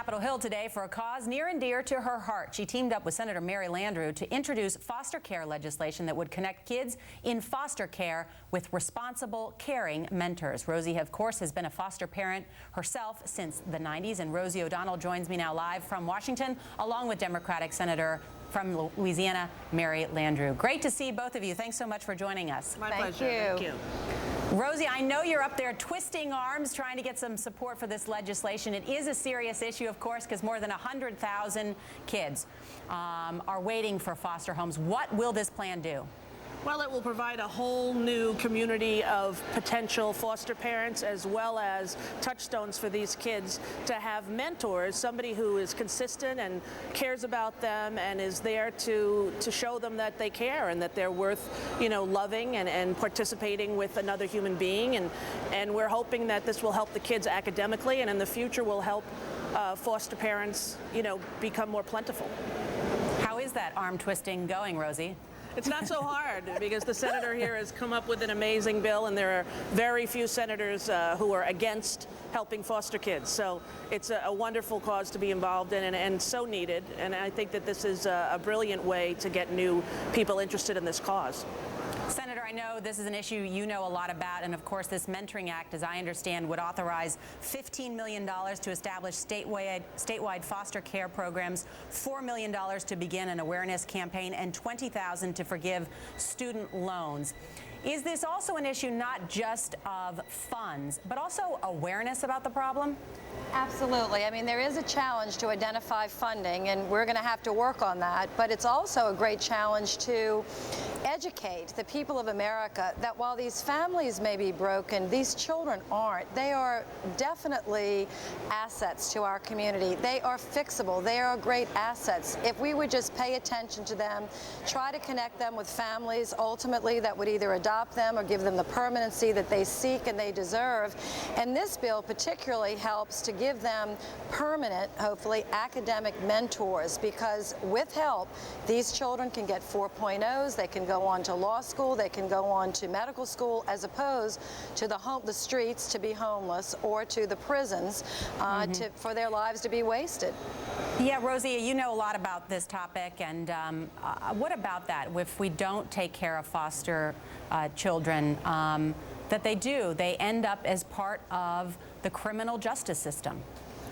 Capitol Hill today for a cause near and dear to her heart. She teamed up with Senator Mary Landrieu to introduce foster care legislation that would connect kids in foster care with responsible, caring mentors. Rosie, of course, has been a foster parent herself since the 90s, and Rosie+Odonnell joins me now live from Washington, along with Democratic Senator from Louisiana, Mary Landrieu. Great to see both of you. Thanks so much for joining us. My pleasure. Thank you. Rosie, I know you're up there twisting arms trying to get some support for this legislation. It is a serious issue, of course, because more than 100,000 kids are waiting for foster homes. What will this plan do? Well, it will provide a whole new community of potential foster parents, as well as touchstones for these kids to have mentors, somebody who is consistent and cares about them and is there to show them that they care and that they're worth, loving and participating with another human being. And we're hoping that this will help the kids academically, and in the future will help foster parents, become more plentiful. How is that arm twisting going, Rosie? It's not so hard because the senator here has come up with an amazing bill, and there are very few senators who are against helping foster kids. So it's a wonderful cause to be involved in and so needed. And I think that this is a brilliant way to get new people interested in this cause. Senator, I know this is an issue you know a lot about, and of course this Mentoring Act, as I understand, would authorize $15 million to establish statewide foster care programs, $4 million to begin an awareness campaign, and $20,000 to forgive student loans. Is this also an issue not just of funds, but also awareness about the problem? Absolutely. I mean, there is a challenge to identify funding, and we're going to have to work on that. But it's also a great challenge to educate the people of America that while these families may be broken, these children aren't. They are definitely assets to our community. They are fixable. They are great assets. If we would just pay attention to them, try to connect them with families ultimately that would either adopt them or give them the permanency that they seek and they deserve. And this bill particularly helps to give them permanent, hopefully, academic mentors, because with help, these children can get 4.0s, they can go on to law school, they can go on to medical school, as opposed to the streets to be homeless or to the prisons for their lives to be wasted. Yeah, Rosie, you know a lot about this topic, and what about that? If we don't take care of foster children, that they end up as part of the criminal justice system.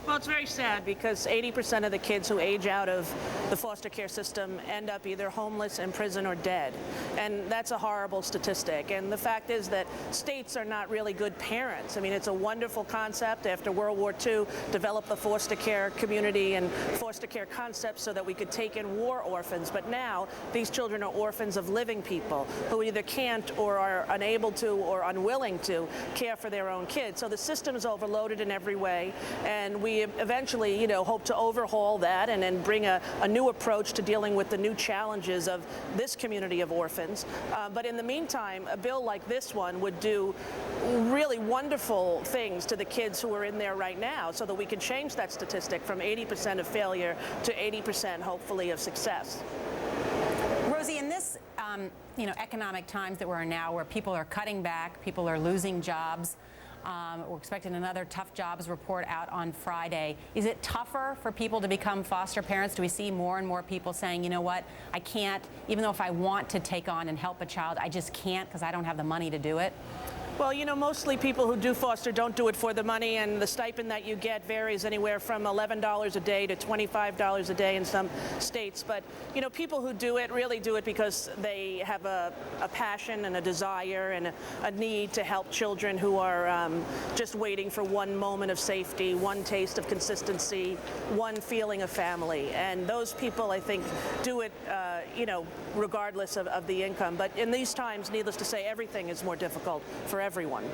Well, it's very sad because 80% of the kids who age out of the foster care system end up either homeless, in prison, or dead. And that's a horrible statistic. And the fact is that states are not really good parents. I mean, it's a wonderful concept after World War II, develop the foster care community and foster care concepts so that we could take in war orphans. But now these children are orphans of living people who either can't or are unable to or unwilling to care for their own kids. So the system is overloaded in every way, and we eventually, hope to overhaul that and then bring a new approach to dealing with the new challenges of this community of orphans. But in the meantime, a bill like this one would do really wonderful things to the kids who are in there right now, so that we can change that statistic from 80% of failure to 80%, hopefully, of success. Rosie, in this economic times that we're in now, where people are cutting back, people are losing jobs, we're expecting another tough jobs report out on Friday. Is it tougher for people to become foster parents? Do we see more and more people saying, you know what, I can't, even though if I want to take on and help a child, I just can't because I don't have the money to do it? Well, mostly people who do foster don't do it for the money, and the stipend that you get varies anywhere from $11 a day to $25 a day in some states. But, people who do it really do it because they have a passion and a desire and a need to help children who are just waiting for one moment of safety, one taste of consistency, one feeling of family. And those people, I think, do it, regardless of the income. But in these times, needless to say, everything is more difficult for everyone.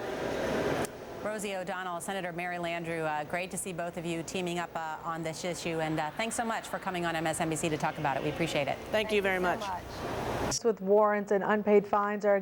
Rosie+Odonnell, Senator Mary Landrieu, great to see both of you teaming up on this issue, and thanks so much for coming on MSNBC to talk about it. We appreciate it. Thank you very much. With warrants and unpaid fines are